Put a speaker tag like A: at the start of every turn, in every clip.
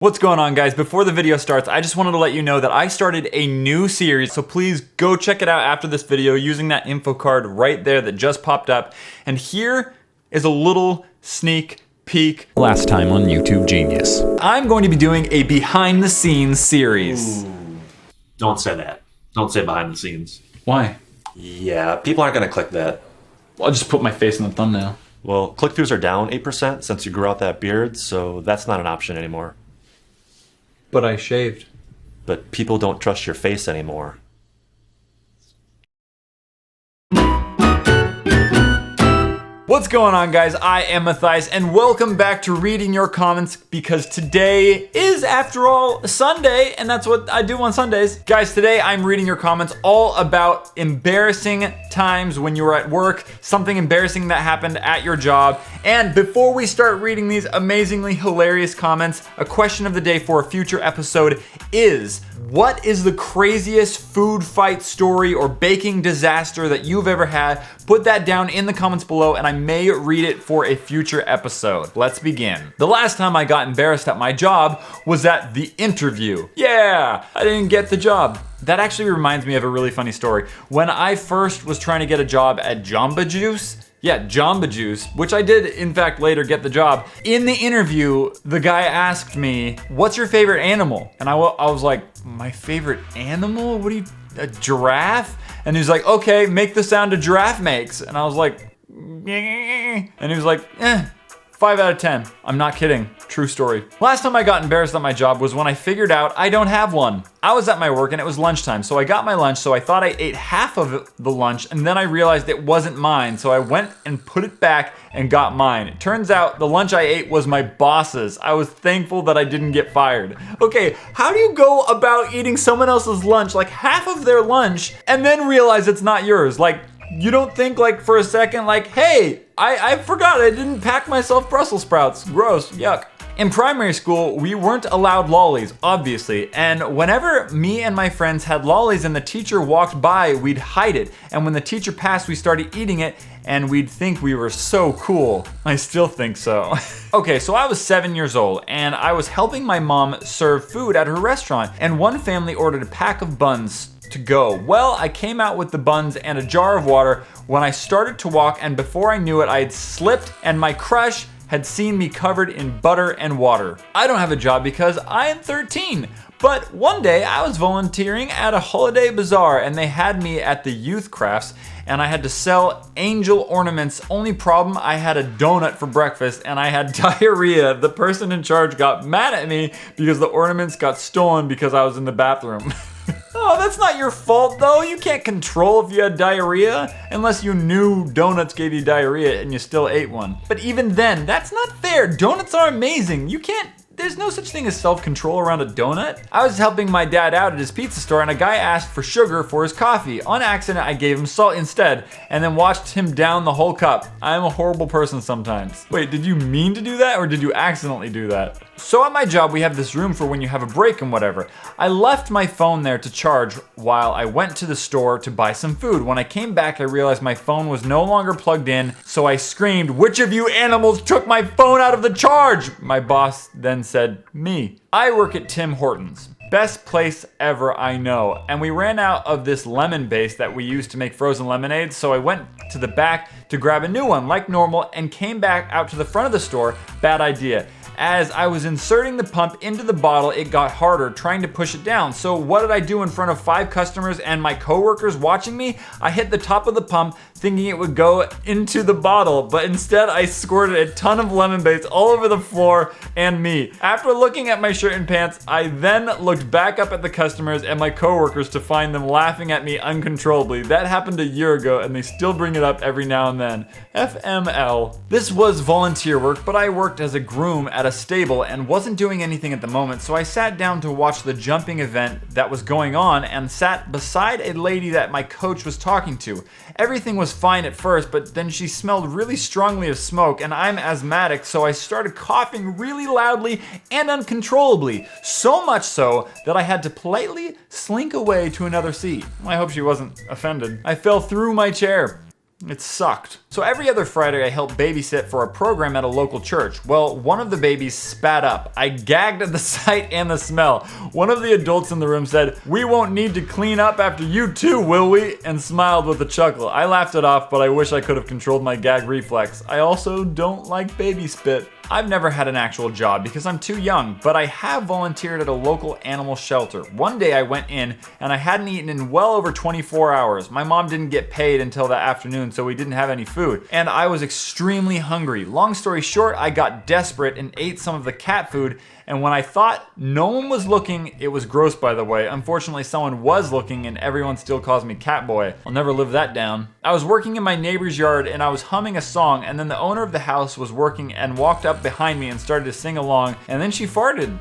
A: What's going on, guys? Before the video starts, I just wanted to let you know that I started a new series, so please go check it out after this video using that info card right there that just popped up. And here is a little sneak peek. Last time on YouTube Genius. I'm going to be doing a behind the scenes series.
B: Ooh, don't say that. Don't say behind the scenes.
A: Why?
B: Yeah, people aren't going to click that.
A: I'll just put my face in the thumbnail.
B: Well, click-throughs are down 8% since you grew out that beard, so that's not an option anymore.
A: But I shaved.
B: But people don't trust your face anymore.
A: What's going on, guys? I am Matthias, and welcome back to Reading Your Comments, because today is, after all, Sunday, and that's what I do on Sundays. Guys, today I'm reading your comments all about embarrassing times when you were at work, something embarrassing that happened at your job. And before we start reading these amazingly hilarious comments, a question of the day for a future episode is, what is the craziest food fight story or baking disaster that you've ever had? Put that down in the comments below and I may read it for a future episode. Let's begin. The last time I got embarrassed at my job was at the interview. Yeah, I didn't get the job. That actually reminds me of a really funny story. When I first was trying to get a job at Jamba Juice, Jamba Juice, which I did in fact later get the job. In the interview, the guy asked me, "What's your favorite animal?" And I was like, "My favorite animal? What do you, a giraffe?" And he was like, "Okay, make the sound a giraffe makes." And I was like, "And he was like, 5 out of 10. I'm not kidding. True story. Last time I got embarrassed at my job was when I figured out I don't have one. I was at my work and it was lunchtime, so I got my lunch, so I thought I ate half of the lunch, and then I realized it wasn't mine, so I went and put it back and got mine. It turns out the lunch I ate was my boss's. I was thankful that I didn't get fired. Okay, how do you go about eating someone else's lunch, like half of their lunch, and then realize it's not yours? Like, you don't think like for a second like, hey, I forgot I didn't pack myself Brussels sprouts. Gross, yuck. In primary school, we weren't allowed lollies, obviously, and whenever me and my friends had lollies and the teacher walked by, we'd hide it, and when the teacher passed, we started eating it, and we'd think we were so cool. I still think so. Okay, so I was 7 years old, and I was helping my mom serve food at her restaurant, and one family ordered a pack of buns to go. Well, I came out with the buns and a jar of water when I started to walk, and before I knew it, I had slipped and my crush had seen me covered in butter and water. I don't have a job because I am 13, but one day I was volunteering at a holiday bazaar and they had me at the youth crafts and I had to sell angel ornaments. Only problem, I had a donut for breakfast and I had diarrhea. The person in charge got mad at me because the ornaments got stolen because I was in the bathroom. Oh, that's not your fault though. You can't control if you had diarrhea unless you knew donuts gave you diarrhea and you still ate one. But even then, that's not fair. Donuts are amazing. There's no such thing as self-control around a donut. I was helping my dad out at his pizza store and a guy asked for sugar for his coffee. On accident, I gave him salt instead and then watched him down the whole cup. I'm a horrible person sometimes. Wait, did you mean to do that or did you accidentally do that? So at my job, we have this room for when you have a break and whatever. I left my phone there to charge while I went to the store to buy some food. When I came back, I realized my phone was no longer plugged in, so I screamed, "Which of you animals took my phone out of the charge?" My boss then said, "Me." I work at Tim Hortons. Best place ever, I know. And we ran out of this lemon base that we used to make frozen lemonade, so I went to the back to grab a new one like normal and came back out to the front of the store. Bad idea. As I was inserting the pump into the bottle, it got harder trying to push it down. So what did I do in front of 5 customers and my coworkers watching me? I hit the top of the pump thinking it would go into the bottle, but instead I squirted a ton of lemon base all over the floor and me. After looking at my shirt and pants, I then looked back up at the customers and my coworkers to find them laughing at me uncontrollably. That happened a year ago and they still bring it up every now and then. FML. This was volunteer work, but I worked as a groom at a stable and wasn't doing anything at the moment, so I sat down to watch the jumping event that was going on and sat beside a lady that my coach was talking to. Everything was fine at first, but then she smelled really strongly of smoke and I'm asthmatic, so I started coughing really loudly and uncontrollably, so much so that I had to politely slink away to another seat. I hope she wasn't offended. I fell through my chair. It sucked. So every other Friday I helped babysit for a program at a local church. Well, one of the babies spat up. I gagged at the sight and the smell. One of the adults in the room said, "We won't need to clean up after you too, will we?" and smiled with a chuckle. I laughed it off, but I wish I could have controlled my gag reflex. I also don't like baby spit. I've never had an actual job because I'm too young, but I have volunteered at a local animal shelter. One day I went in and I hadn't eaten in well over 24 hours. My mom didn't get paid until that afternoon, so we didn't have any food. And I was extremely hungry. Long story short, I got desperate and ate some of the cat food. And when I thought no one was looking, it was gross by the way. Unfortunately, someone was looking and everyone still calls me Cat Boy. I'll never live that down. I was working in my neighbor's yard and I was humming a song, and then the owner of the house was working and walked up behind me and started to sing along, and then she farted.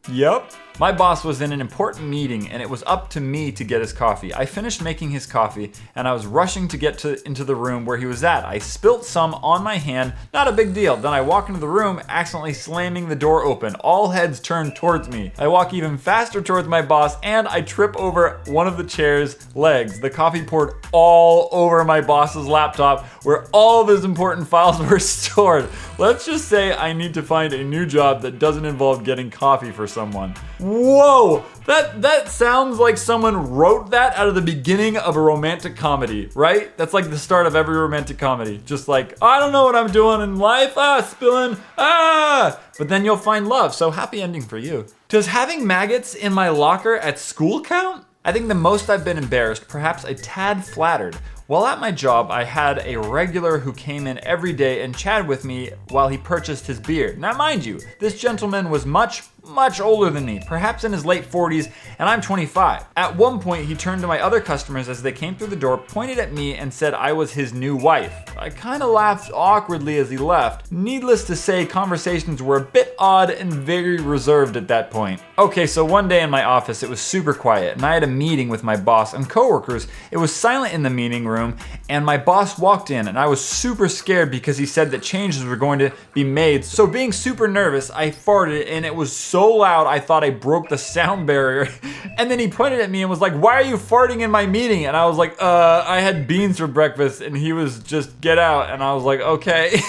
A: Yep. My boss was in an important meeting and it was up to me to get his coffee. I finished making his coffee and I was rushing to get into the room where he was at. I spilt some on my hand, not a big deal. Then I walk into the room, accidentally slamming the door open. All heads turn towards me. I walk even faster towards my boss and I trip over one of the chair's legs. The coffee poured all over my boss's laptop where all of his important files were stored. Let's just say I need to find a new job that doesn't involve getting coffee for someone. Whoa, that sounds like someone wrote that out of the beginning of a romantic comedy, right? That's like the start of every romantic comedy. Just like, I don't know what I'm doing in life, spilling, but then you'll find love, so happy ending for you. Does having maggots in my locker at school count? I think the most I've been embarrassed, perhaps a tad flattered. While at my job, I had a regular who came in every day and chatted with me while he purchased his beer. Now mind you, this gentleman was much older than me, perhaps in his late 40s, and I'm 25. At one point, he turned to my other customers as they came through the door, pointed at me, and said I was his new wife. I kind of laughed awkwardly as he left. Needless to say, conversations were a bit odd and very reserved at that point. Okay, so one day in my office, it was super quiet, and I had a meeting with my boss and coworkers. It was silent in the meeting room, and my boss walked in, and I was super scared because he said that changes were going to be made. So being super nervous, I farted, and it was so loud I thought I broke the sound barrier. And then he pointed at me and was like, "Why are you farting in my meeting?" And I was like, I had beans for breakfast. And he was just, "Get out." And I was like, okay.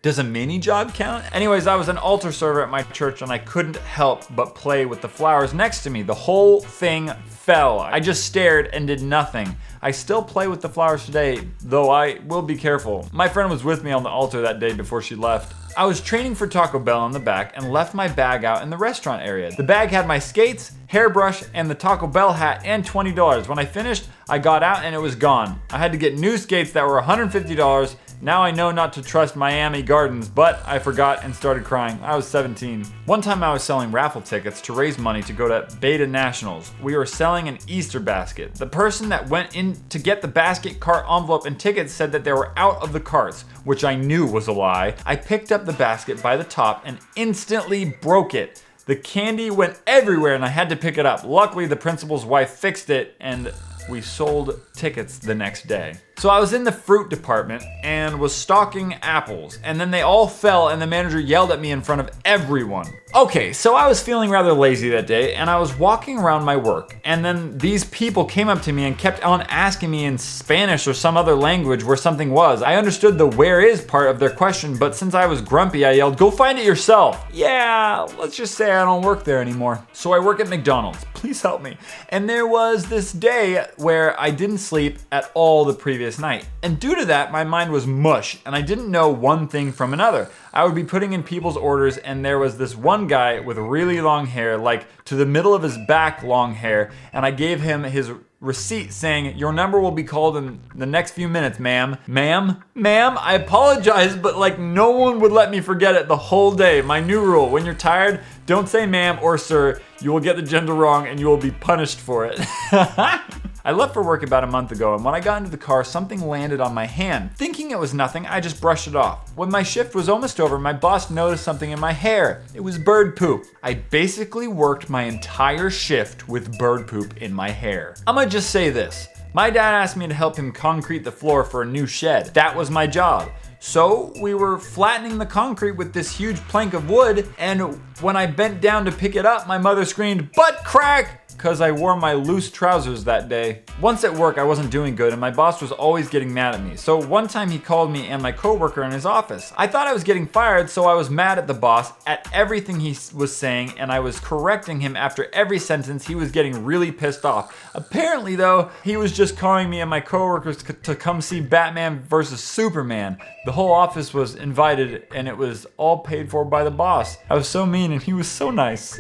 A: Does a mini job count? Anyways, I was an altar server at my church and I couldn't help but play with the flowers next to me. The whole thing fell. I just stared and did nothing. I still play with the flowers today, though I will be careful. My friend was with me on the altar that day before she left. I was training for Taco Bell in the back and left my bag out in the restaurant area. The bag had my skates, hairbrush, and the Taco Bell hat and $20. When I finished, I got out and it was gone. I had to get new skates that were $150. Now I know not to trust Miami Gardens, but I forgot and started crying. I was 17. One time I was selling raffle tickets to raise money to go to Beta Nationals. We were selling an Easter basket. The person that went in to get the basket, cart, envelope, and tickets said that they were out of the carts, which I knew was a lie. I picked up the basket by the top and instantly broke it. The candy went everywhere and I had to pick it up. Luckily, the principal's wife fixed it and we sold tickets the next day. So I was in the fruit department and was stocking apples, and then they all fell and the manager yelled at me in front of everyone. Okay, so I was feeling rather lazy that day and I was walking around my work, and then these people came up to me and kept on asking me in Spanish or some other language where something was. I understood the "where is" part of their question, but since I was grumpy, I yelled, "Go find it yourself." Yeah, let's just say I don't work there anymore. So I work at McDonald's. Please help me. And there was this day where I didn't sleep at all the previous night. And due to that, my mind was mush and I didn't know one thing from another. I would be putting in people's orders and there was this one guy with really long hair, like to the middle of his back long hair, and I gave him his receipt saying, "Your number will be called in the next few minutes, ma'am." Ma'am? I apologize, but like no one would let me forget it the whole day. My new rule: when you're tired, don't say ma'am or sir. You will get the gender wrong and you will be punished for it. I left for work about a month ago, and when I got into the car, something landed on my hand. Thinking it was nothing, I just brushed it off. When my shift was almost over, my boss noticed something in my hair. It was bird poop. I basically worked my entire shift with bird poop in my hair. I'ma just say this. My dad asked me to help him concrete the floor for a new shed. That was my job. So we were flattening the concrete with this huge plank of wood, and when I bent down to pick it up, my mother screamed, "Butt crack!" because I wore my loose trousers that day. Once at work, I wasn't doing good and my boss was always getting mad at me. So one time he called me and my coworker in his office. I thought I was getting fired, so I was mad at the boss at everything he was saying, and I was correcting him after every sentence. He was getting really pissed off. Apparently though, he was just calling me and my coworkers to come see Batman versus Superman. The whole office was invited and it was all paid for by the boss. I was so mean and he was so nice.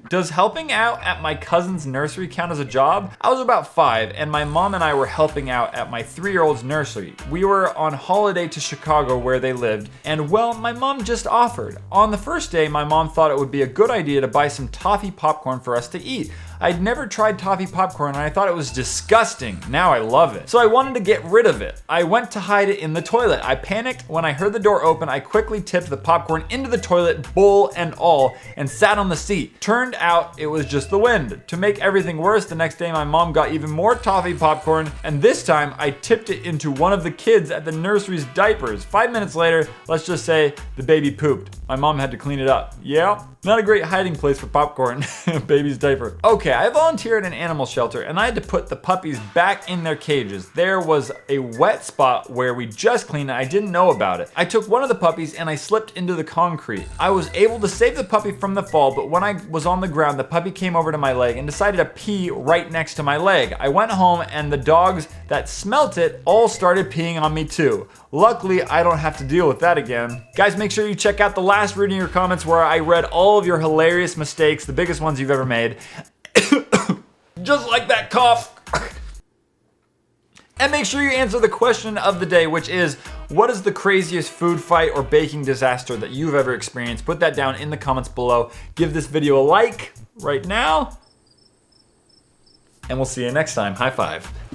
A: Does helping out at my cousin's nursery count as a job? I was about 5 and my mom and I were helping out at my 3-year-old's nursery. We were on holiday to Chicago where they lived, and well, my mom just offered. On the first day, my mom thought it would be a good idea to buy some toffee popcorn for us to eat. I'd never tried toffee popcorn and I thought it was disgusting. Now I love it. So I wanted to get rid of it. I went to hide it in the toilet. I panicked when I heard the door open. I quickly tipped the popcorn into the toilet, bowl and all, and sat on the seat. Turned out it was just the wind. To make everything worse, the next day my mom got even more toffee popcorn, and this time I tipped it into one of the kids at the nursery's diapers. 5 minutes later, let's just say the baby pooped. My mom had to clean it up. Yeah, not a great hiding place for popcorn. Baby's diaper. Okay, I volunteered at an animal shelter and I had to put the puppies back in their cages. There was a wet spot where we just cleaned it. I didn't know about it. I took one of the puppies and I slipped into the concrete. I was able to save the puppy from the fall, but when I was on the ground, the puppy came over to my leg and decided to pee right next to my leg. I went home and the dogs that smelt it all started peeing on me too. Luckily, I don't have to deal with that again. Guys, make sure you check out the last reading your comments where I read all of your hilarious mistakes, the biggest ones you've ever made. Just like that cough. And make sure you answer the question of the day, which is, what is the craziest food fight or baking disaster that you've ever experienced? Put that down in the comments below. Give this video a like right now. And we'll see you next time. High five.